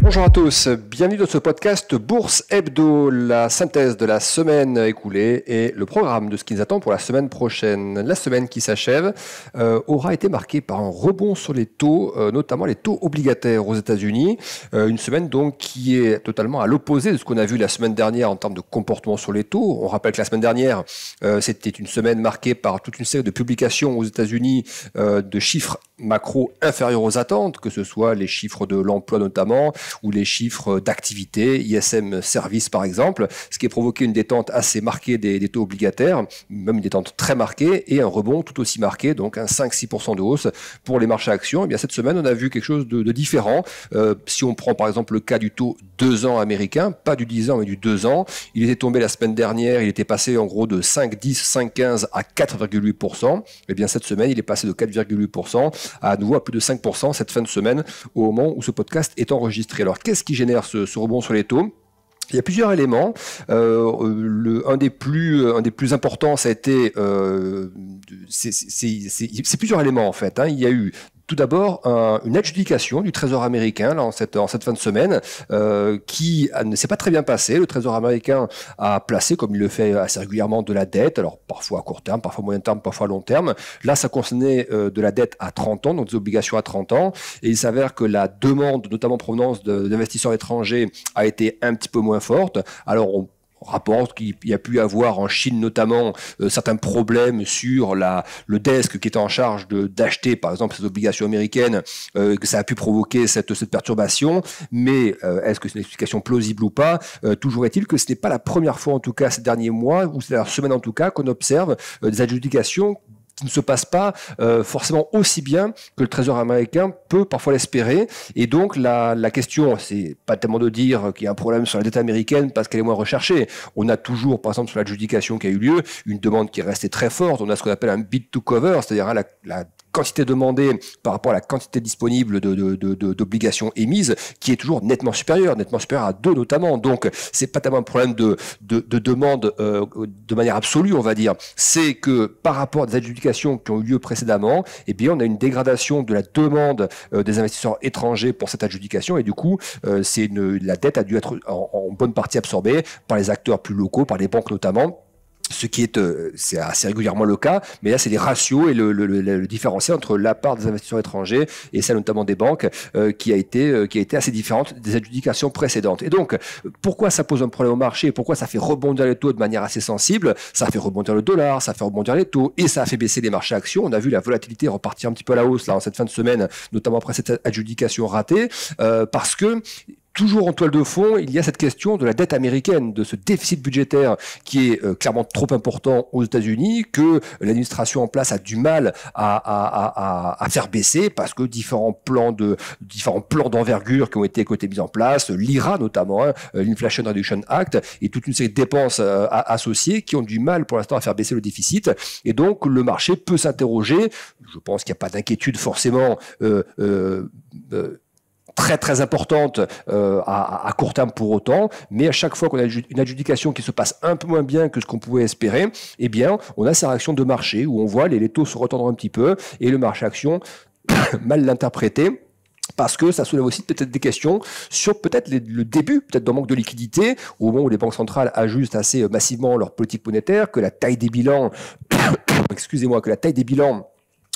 Bonjour à tous, bienvenue dans ce podcast Bourse Hebdo, la synthèse de la semaine écoulée et le programme de ce qui nous attend pour la semaine prochaine. La semaine qui s'achève aura été marquée par un rebond sur les taux, notamment les taux obligataires aux États-Unis. Une semaine donc qui est totalement à l'opposé de ce qu'on a vu la semaine dernière en termes de comportement sur les taux. On rappelle que la semaine dernière, c'était une semaine marquée par toute une série de publications aux États-Unis de chiffres macro inférieurs aux attentes, que ce soit les chiffres de l'emploi notamment, ou les chiffres d'activité, ISM Service par exemple, ce qui a provoqué une détente assez marquée des taux obligataires, même une détente très marquée, et un rebond tout aussi marqué, donc un 5-6% de hausse pour les marchés actions. Et bien cette semaine, on a vu quelque chose de différent. Si on prend par exemple le cas du taux 2 ans américain, pas du 10 ans mais du 2 ans, il était tombé la semaine dernière, il était passé en gros de 5,10, 5,15 à 4,8%. Et bien cette semaine, il est passé de 4,8% à nouveau à plus de 5% cette fin de semaine au moment où ce podcast est enregistré. Alors qu'est-ce qui génère ce rebond sur les taux ? Il y a plusieurs éléments. Un des plus importants, ça a été, c'est plusieurs éléments en fait. Il y a eu tout d'abord une adjudication du Trésor américain là, en cette fin de semaine qui ne s'est pas très bien passée. Le Trésor américain a placé, comme il le fait assez régulièrement, de la dette, alors parfois à court terme, parfois moyen terme, parfois à long terme. Là, ça concernait de la dette à 30 ans, donc des obligations à 30 ans. Et il s'avère que la demande, notamment en provenance d'investisseurs étrangers, a été un petit peu moins forte. Alors, on rapporte qu'il y a pu avoir en Chine notamment certains problèmes sur le desk qui était en charge d'acheter par exemple ces obligations américaines, que ça a pu provoquer cette perturbation, mais est-ce que c'est une explication plausible ou pas? Toujours est-il que ce n'est pas la première fois en tout cas ces derniers mois, ou ces dernières semaines en tout cas, qu'on observe des adjudications qui ne se passe pas forcément aussi bien que le Trésor américain peut parfois l'espérer. Et donc la question, c'est pas tellement de dire qu'il y a un problème sur la dette américaine parce qu'elle est moins recherchée. On a toujours, par exemple, sur l'adjudication qui a eu lieu, une demande qui est restée très forte. On a ce qu'on appelle un bid to cover, c'est-à-dire la quantité demandée par rapport à la quantité disponible d'obligations émises, qui est toujours nettement supérieure à 2 notamment. Donc, c'est pas tellement un problème de demande de manière absolue, on va dire. C'est que par rapport à des adjudications qui ont eu lieu précédemment, eh bien, on a une dégradation de la demande des investisseurs étrangers pour cette adjudication, et du coup, la dette a dû être en bonne partie absorbée par les acteurs plus locaux, par les banques notamment. Ce qui est, c'est assez régulièrement le cas, mais là c'est les ratios et le différentiel entre la part des investisseurs étrangers et celle notamment des banques qui a été assez différente des adjudications précédentes. Et donc, pourquoi ça pose un problème au marché? Pourquoi ça fait rebondir les taux de manière assez sensible? Ça fait rebondir le dollar, ça fait rebondir les taux et ça a fait baisser les marchés actions. On a vu la volatilité repartir un petit peu à la hausse là en cette fin de semaine, notamment après cette adjudication ratée, parce que toujours en toile de fond, il y a cette question de la dette américaine, de ce déficit budgétaire qui est clairement trop important aux États-Unis, que l'administration en place a du mal à faire baisser parce que différents plans d'envergure qui ont été mis en place, l'IRA notamment, l'Inflation Reduction Act, et toute une série de dépenses associées qui ont du mal pour l'instant à faire baisser le déficit. Et donc le marché peut s'interroger. Je pense qu'il n'y a pas d'inquiétude forcément très très importante à court terme pour autant, mais à chaque fois qu'on a une adjudication qui se passe un peu moins bien que ce qu'on pouvait espérer, eh bien on a ces réactions de marché où on voit les taux se retendre un petit peu et le marché action mal l'interpréter. Parce que ça soulève aussi peut-être des questions sur peut-être le début peut-être d'un manque de liquidité au moment où les banques centrales ajustent assez massivement leur politique monétaire, que la taille des bilans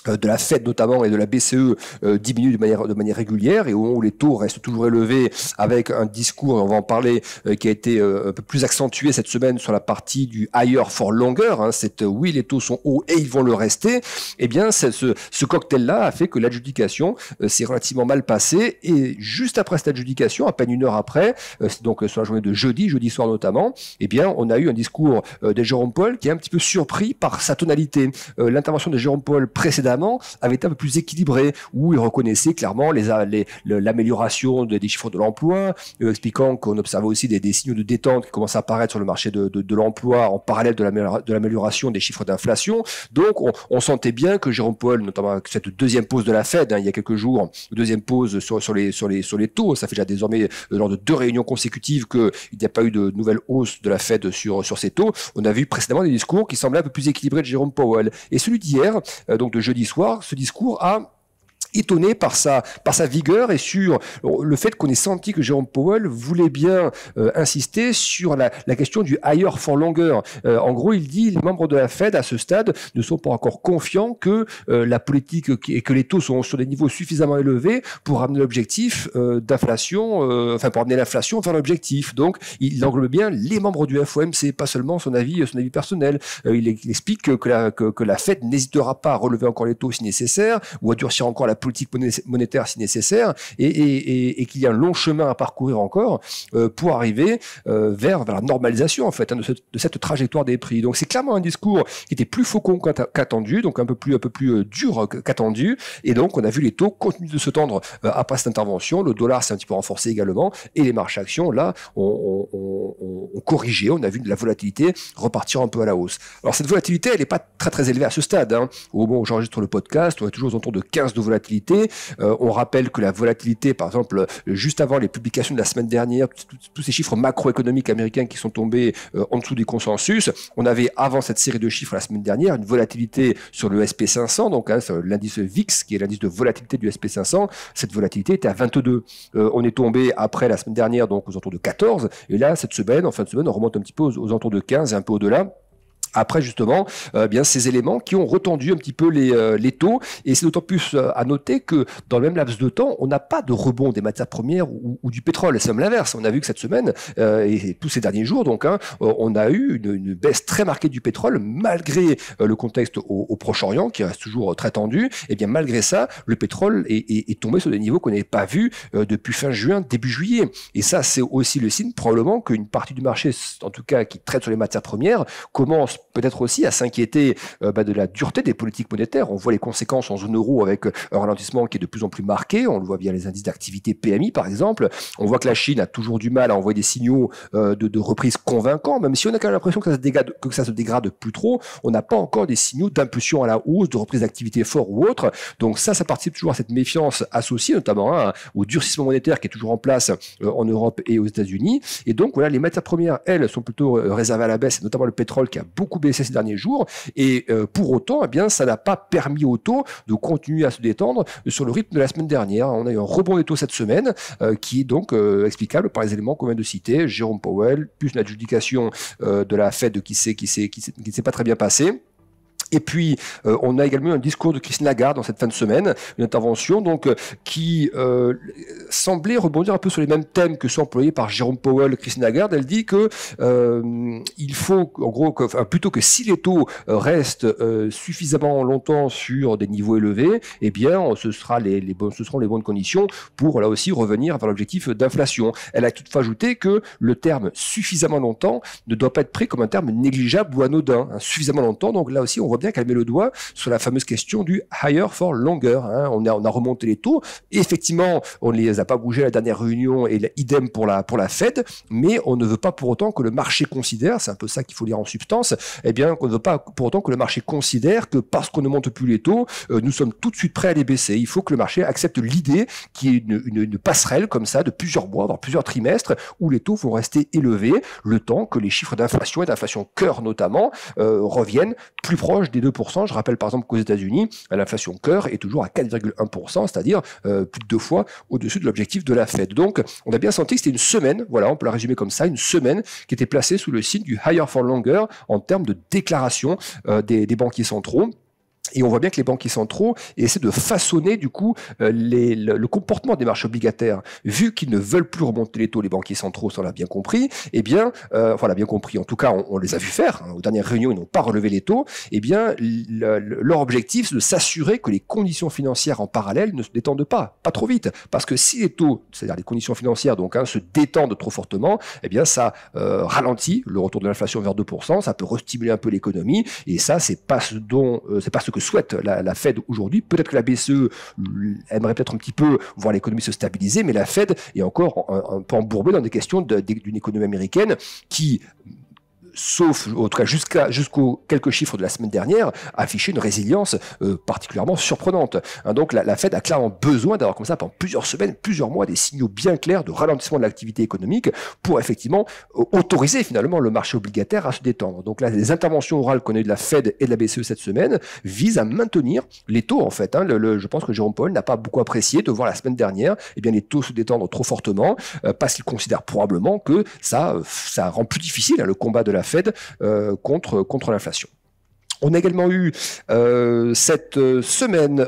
de la Fed notamment et de la BCE diminue de manière régulière, et au moment où les taux restent toujours élevés, avec un discours, et on va en parler, qui a été un peu plus accentué cette semaine sur la partie du higher for longer, oui, les taux sont hauts et ils vont le rester, eh bien ce cocktail-là a fait que l'adjudication s'est relativement mal passée, et juste après cette adjudication, à peine une heure après, donc sur la journée de jeudi soir notamment, eh bien on a eu un discours de Jérôme Powell qui est un petit peu surpris par sa tonalité. L'intervention de Jérôme Powell précédemment avait été un peu plus équilibré, où il reconnaissait clairement l'amélioration des chiffres de l'emploi, expliquant qu'on observait aussi des signaux de détente qui commençaient à apparaître sur le marché de l'emploi en parallèle de l'amélioration des chiffres d'inflation. Donc on sentait bien que Jérôme Powell, notamment avec cette deuxième pause de la Fed, il y a quelques jours, deuxième pause sur les taux, ça fait déjà désormais lors de 2 réunions consécutives qu'il n'y a pas eu de nouvelle hausse de la Fed sur ces taux. On a vu précédemment des discours qui semblaient un peu plus équilibrés de Jérôme Powell. Et celui d'hier, donc de jeudi soir, ce discours a étonné par sa vigueur et sur le fait qu'on ait senti que Jérôme Powell voulait bien insister sur la question du higher for longer. En gros, il dit les membres de la Fed à ce stade ne sont pas encore confiants que la politique et que les taux sont sur des niveaux suffisamment élevés pour amener l'objectif d'inflation, pour amener l'inflation vers l'objectif. Donc, il englobe bien les membres du FOMC, pas seulement son avis personnel. Il explique que la Fed n'hésitera pas à relever encore les taux si nécessaire ou à durcir encore la politique monétaire si nécessaire et qu'il y a un long chemin à parcourir encore pour arriver vers la normalisation en fait de cette trajectoire des prix. Donc c'est clairement un discours qui était plus faucon qu'attendu, donc un peu plus dur qu'attendu, et donc on a vu les taux continuer de se tendre après cette intervention. Le dollar s'est un petit peu renforcé également et les marchés actions là ont corrigé. On a vu de la volatilité repartir un peu à la hausse. Alors cette volatilité elle n'est pas très élevée à ce stade. Au moment où j'enregistre le podcast, on est toujours aux alentours de 15 de volatilité. On rappelle que la volatilité, par exemple, juste avant les publications de la semaine dernière, tous ces chiffres macroéconomiques américains qui sont tombés en dessous du consensus, on avait avant cette série de chiffres la semaine dernière une volatilité sur le SP500, donc l'indice VIX qui est l'indice de volatilité du SP500. Cette volatilité était à 22. On est tombé après la semaine dernière donc aux alentours de 14, et là cette semaine, en fin de semaine, on remonte un petit peu aux alentours de 15 et un peu au-delà. Après justement, bien ces éléments qui ont retendu un petit peu les taux, et c'est d'autant plus à noter que dans le même laps de temps, on n'a pas de rebond des matières premières ou du pétrole. C'est même l'inverse. On a vu que cette semaine et tous ces derniers jours, donc, on a eu une baisse très marquée du pétrole malgré le contexte au Proche-Orient qui reste toujours très tendu. Et bien malgré ça, le pétrole est tombé sur des niveaux qu'on n'avait pas vus depuis fin juin, début juillet. Et ça, c'est aussi le signe probablement qu'une partie du marché, en tout cas qui traite sur les matières premières, commence peut-être aussi à s'inquiéter de la dureté des politiques monétaires. On voit les conséquences en zone euro avec un ralentissement qui est de plus en plus marqué. On le voit via les indices d'activité PMI, par exemple. On voit que la Chine a toujours du mal à envoyer des signaux de reprise convaincants, même si on a quand même l'impression que ça se dégrade plus trop. On n'a pas encore des signaux d'impulsion à la hausse, de reprise d'activité fort ou autre. Donc ça participe toujours à cette méfiance associée, notamment au durcissement monétaire qui est toujours en place en Europe et aux États-Unis. Et donc voilà, les matières premières, elles, sont plutôt réservées à la baisse, et notamment le pétrole qui a beaucoup baissé ces derniers jours, et pour autant, eh bien, ça n'a pas permis aux taux de continuer à se détendre sur le rythme de la semaine dernière. On a eu un rebond des taux cette semaine, qui est donc explicable par les éléments qu'on vient de citer, Jérôme Powell, plus une adjudication de la Fed qui ne s'est pas très bien passée. Et puis, on a également un discours de Christine Lagarde dans cette fin de semaine, une intervention donc qui semblait rebondir un peu sur les mêmes thèmes que sont employés par Jérôme Powell. Christine Lagarde, elle dit que il faut, en gros, plutôt que si les taux restent suffisamment longtemps sur des niveaux élevés, eh bien, ce seront les bonnes conditions pour là aussi revenir vers l'objectif d'inflation. Elle a toutefois ajouté que le terme suffisamment longtemps ne doit pas être pris comme un terme négligeable ou anodin. Suffisamment longtemps, donc là aussi, on voit bien qu'elle met le doigt sur la fameuse question du higher for longer. On a remonté les taux. Et effectivement, on ne les a pas bougés à la dernière réunion, et idem pour la Fed, mais on ne veut pas pour autant que le marché considère, c'est un peu ça qu'il faut lire en substance, eh bien qu'on ne veut pas pour autant que le marché considère que parce qu'on ne monte plus les taux, nous sommes tout de suite prêts à les baisser. Il faut que le marché accepte l'idée qu'il y ait une passerelle comme ça de plusieurs mois, voire plusieurs trimestres, où les taux vont rester élevés, le temps que les chiffres d'inflation et d'inflation cœur notamment reviennent plus proches des 2%. Je rappelle par exemple qu'aux États-Unis, l'inflation cœur est toujours à 4,1%, c'est-à-dire plus de 2 fois au-dessus de l'objectif de la Fed. Donc, on a bien senti que c'était une semaine, voilà, on peut la résumer comme ça, une semaine qui était placée sous le signe du higher for longer en termes de déclaration des banquiers centraux. Et on voit bien que les banquiers centraux essaient de façonner du coup le comportement des marchés obligataires. Vu qu'ils ne veulent plus remonter les taux, les banquiers centraux, ça on l'a bien compris, eh bien, on l'a bien compris, en tout cas on les a vus faire, aux dernières réunions ils n'ont pas relevé les taux, eh bien leur objectif c'est de s'assurer que les conditions financières en parallèle ne se détendent pas trop vite. Parce que si les taux, c'est-à-dire les conditions financières donc se détendent trop fortement, eh bien ça ralentit le retour de l'inflation vers 2%, ça peut restimuler un peu l'économie, et ça c'est pas ce que souhaite la Fed aujourd'hui. Peut-être que la BCE aimerait peut-être un petit peu voir l'économie se stabiliser, mais la Fed est encore un peu embourbée dans des questions d'une économie américaine qui sauf en tout cas jusqu'aux quelques chiffres de la semaine dernière, affiché une résilience particulièrement surprenante. Donc la Fed a clairement besoin d'avoir comme ça pendant plusieurs semaines, plusieurs mois, des signaux bien clairs de ralentissement de l'activité économique pour effectivement autoriser finalement le marché obligataire à se détendre. Donc là, les interventions orales qu'on a eues de la Fed et de la BCE cette semaine visent à maintenir les taux en fait. Je pense que Jérôme Powell n'a pas beaucoup apprécié de voir la semaine dernière les taux se détendre trop fortement parce qu'il considère probablement que ça rend plus difficile le combat de la Fed contre l'inflation. On a également eu cette semaine,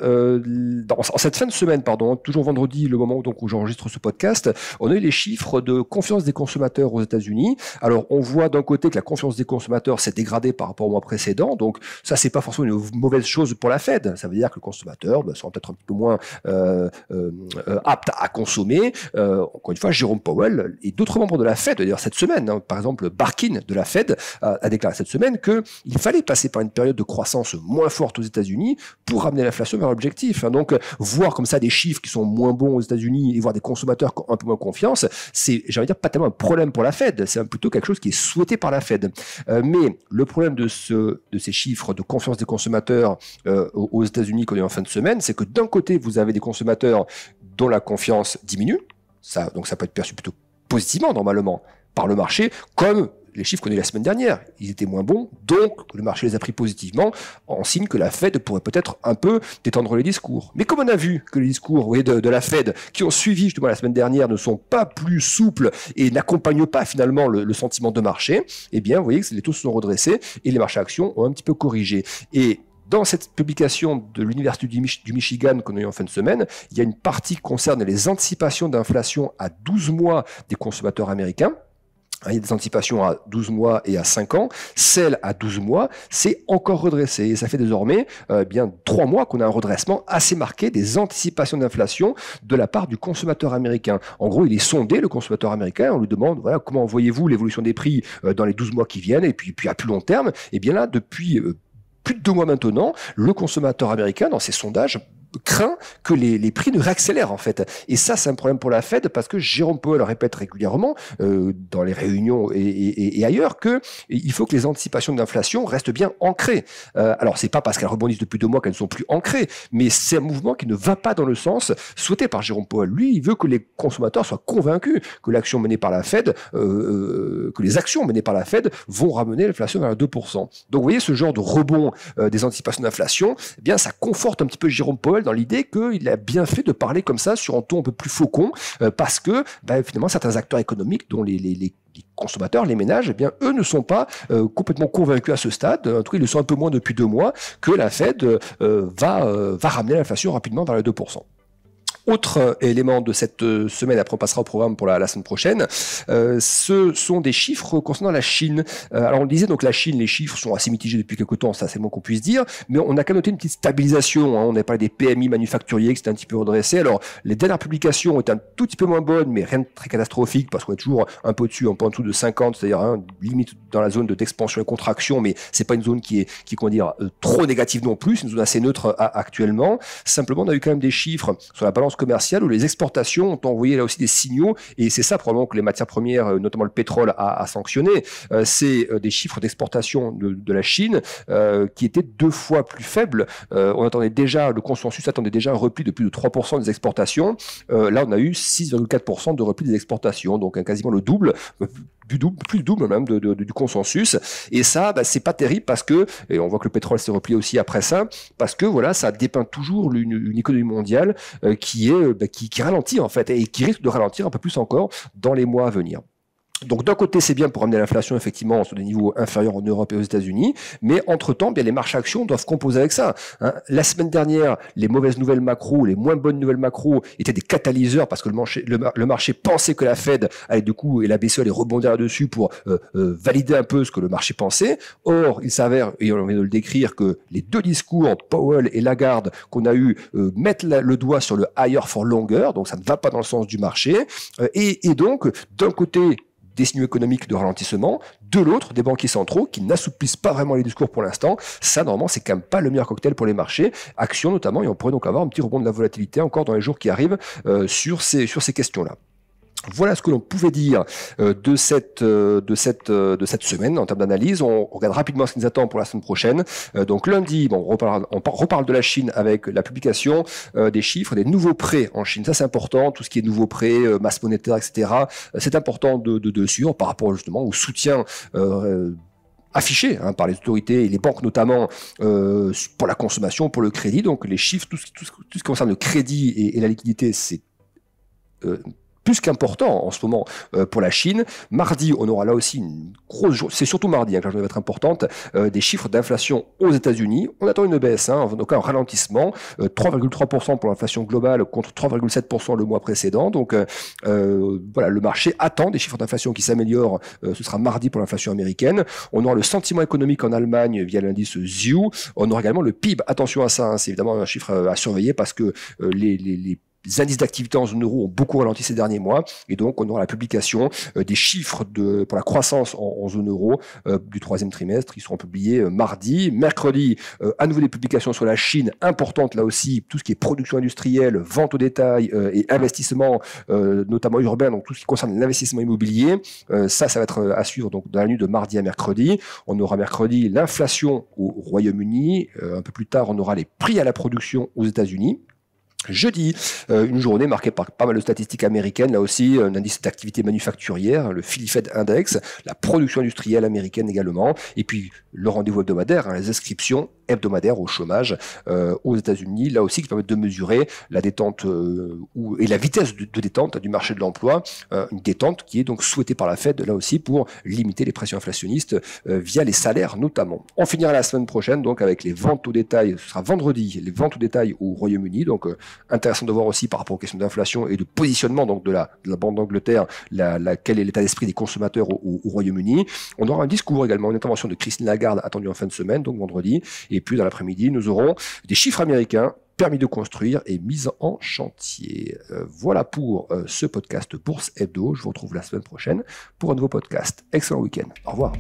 en cette fin de semaine, toujours vendredi, le moment où j'enregistre ce podcast, on a eu les chiffres de confiance des consommateurs aux États-Unis. Alors, on voit d'un côté que la confiance des consommateurs s'est dégradée par rapport au mois précédent, donc ça, c'est pas forcément une mauvaise chose pour la Fed. Ça veut dire que les consommateurs sont peut-être un peu moins aptes à consommer. Encore une fois, Jérôme Powell et d'autres membres de la Fed, d'ailleurs cette semaine, par exemple Barkin de la Fed a déclaré cette semaine qu'il fallait passer par une période de croissance moins forte aux États-Unis pour ramener l'inflation vers l'objectif. Donc, voir comme ça des chiffres qui sont moins bons aux États-Unis et voir des consommateurs qui ont un peu moins confiance, c'est, j'ai envie de dire, pas tellement un problème pour la Fed, c'est plutôt quelque chose qui est souhaité par la Fed. Mais le problème de ces chiffres de confiance des consommateurs aux États-Unis qu'on a eu en fin de semaine, c'est que d'un côté, vous avez des consommateurs dont la confiance diminue, donc ça peut être perçu plutôt positivement normalement par le marché, comme les chiffres qu'on a eu la semaine dernière, ils étaient moins bons, donc le marché les a pris positivement, en signe que la Fed pourrait peut-être un peu détendre les discours. Mais comme on a vu que les discours de la Fed qui ont suivi justement la semaine dernière ne sont pas plus souples et n'accompagnent pas finalement le sentiment de marché, eh bien vous voyez que les taux se sont redressés et les marchés actions ont un petit peu corrigé. Et dans cette publication de l'Université du Michigan qu'on a eu en fin de semaine, il y a une partie qui concerne les anticipations d'inflation à 12 mois des consommateurs américains. Il y a des anticipations à 12 mois et à 5 ans. Celle à 12 mois, c'est encore redressé. Et ça fait désormais 3 mois qu'on a un redressement assez marqué des anticipations d'inflation de la part du consommateur américain. En gros, il est sondé, le consommateur américain. On lui demande, voilà, comment voyez-vous l'évolution des prix dans les 12 mois qui viennent et puis à plus long terme. Et bien là, depuis plus de 2 mois maintenant, le consommateur américain, dans ses sondages, craint que les prix ne réaccélèrent en fait. Et ça, c'est un problème pour la Fed parce que Jérôme Powell répète régulièrement dans les réunions et ailleurs que il faut que les anticipations d'inflation restent bien ancrées. Alors, c'est pas parce qu'elles rebondissent depuis 2 mois qu'elles ne sont plus ancrées, mais c'est un mouvement qui ne va pas dans le sens souhaité par Jérôme Powell. Lui, il veut que les consommateurs soient convaincus que l'action menée par la Fed, que les actions menées par la Fed vont ramener l'inflation vers 2%. Donc, vous voyez, ce genre de rebond des anticipations d'inflation, eh bien, ça conforte un petit peu Jérôme Powell dans l'idée qu'il a bien fait de parler comme ça sur un ton un peu plus faucon parce que finalement certains acteurs économiques dont les consommateurs, les ménages, eh bien eux ne sont pas complètement convaincus à ce stade, en tout cas ils le sont un peu moins depuis 2 mois, que la Fed va ramener l'inflation rapidement vers les 2%. Autre élément de cette semaine, après on passera au programme pour la semaine prochaine, ce sont des chiffres concernant la Chine. Alors on le disait, donc la Chine, les chiffres sont assez mitigés depuis quelques temps, ça c'est le moins qu'on puisse dire, mais on a quand même noté une petite stabilisation. On a parlé des PMI manufacturiers qui étaient un petit peu redressés. Alors les dernières publications étaient un tout petit peu moins bonnes, mais rien de très catastrophique parce qu'on est toujours un peu au-dessus, un peu en dessous de 50, c'est-à-dire limite dans la zone d'expansion et contraction, mais c'est pas une zone qui est comment dire, trop négative non plus, c'est une zone assez neutre actuellement. Simplement, on a eu quand même des chiffres sur la balance commerciale où les exportations ont envoyé là aussi des signaux, et c'est ça probablement que les matières premières, notamment le pétrole, a sanctionné. C'est des chiffres d'exportation de la Chine qui étaient 2 fois plus faibles. On attendait déjà, le consensus attendait déjà un repli de plus de 3% des exportations. Là, on a eu 6,4% de repli des exportations, donc quasiment le double. Plus du double même du consensus, et ça c'est pas terrible parce que, et on voit que le pétrole s'est replié aussi après ça, parce que voilà, ça dépeint toujours une économie mondiale qui ralentit en fait, et qui risque de ralentir un peu plus encore dans les mois à venir. Donc d'un côté c'est bien pour amener l'inflation effectivement sur des niveaux inférieurs en Europe et aux États-Unis, mais entre-temps bien les marchés actions doivent composer avec ça. La semaine dernière, les mauvaises nouvelles macro, les moins bonnes nouvelles macro étaient des catalyseurs parce que le marché pensait que la Fed allait du coup et la BCE allait rebondir là-dessus pour valider un peu ce que le marché pensait. Or il s'avère, et on vient de le décrire, que les 2 discours Powell et Lagarde qu'on a eu mettent le doigt sur le higher for longer, donc ça ne va pas dans le sens du marché, et donc d'un côté des signaux économiques de ralentissement, de l'autre, des banquiers centraux qui n'assouplissent pas vraiment les discours pour l'instant. Ça, normalement, c'est quand même pas le meilleur cocktail pour les marchés, actions notamment, et on pourrait donc avoir un petit rebond de la volatilité encore dans les jours qui arrivent sur ces questions-là. Voilà ce que l'on pouvait dire de cette semaine en termes d'analyse. On regarde rapidement ce qui nous attend pour la semaine prochaine. Donc lundi, on reparle de la Chine avec la publication des chiffres, des nouveaux prêts en Chine. Ça, c'est important. Tout ce qui est nouveaux prêts, masse monétaire, etc. C'est important de suivre par rapport justement au soutien affiché par les autorités et les banques notamment pour la consommation, pour le crédit. Donc les chiffres, tout ce qui concerne le crédit et la liquidité, c'est plus qu'important en ce moment pour la Chine. Mardi, on aura là aussi une grosse journée, c'est surtout mardi que la journée va être importante, des chiffres d'inflation aux États-Unis. On attend une baisse, donc un ralentissement, 3,3% pour l'inflation globale contre 3,7% le mois précédent. Donc voilà, le marché attend des chiffres d'inflation qui s'améliorent. Ce sera mardi pour l'inflation américaine. On aura le sentiment économique en Allemagne via l'indice ZIU. On aura également le PIB. Attention à ça, c'est évidemment un chiffre à surveiller parce que les indices d'activité en zone euro ont beaucoup ralenti ces derniers mois et donc on aura la publication des chiffres pour la croissance en zone euro du troisième trimestre. Ils seront publiés mardi. Mercredi, à nouveau des publications sur la Chine importantes là aussi, tout ce qui est production industrielle, vente au détail et investissement, notamment urbain, donc tout ce qui concerne l'investissement immobilier. Ça va être à suivre donc dans la nuit de mardi à mercredi. On aura mercredi l'inflation au Royaume-Uni. Un peu plus tard, on aura les prix à la production aux États-Unis. Jeudi, une journée marquée par pas mal de statistiques américaines, là aussi un indice d'activité manufacturière, le Philly Fed Index, la production industrielle américaine également, et puis le rendez-vous hebdomadaire, les inscriptions hebdomadaires au chômage aux États-Unis, là aussi qui permettent de mesurer la détente et la vitesse de détente du marché de l'emploi, une détente qui est donc souhaitée par la Fed, là aussi pour limiter les pressions inflationnistes via les salaires notamment. On finira la semaine prochaine donc avec les ventes au détail, ce sera vendredi, les ventes au détail au Royaume-Uni, donc intéressant de voir aussi par rapport aux questions d'inflation et de positionnement donc de la Banque d'Angleterre, quel est l'état d'esprit des consommateurs au Royaume-Uni. On aura un discours également, une intervention de Christine Lagarde attendue en fin de semaine, donc vendredi. Et puis dans l'après-midi, nous aurons des chiffres américains, permis de construire et mise en chantier. Voilà pour ce podcast Bourse Hebdo. Je vous retrouve la semaine prochaine pour un nouveau podcast. Excellent week-end. Au revoir.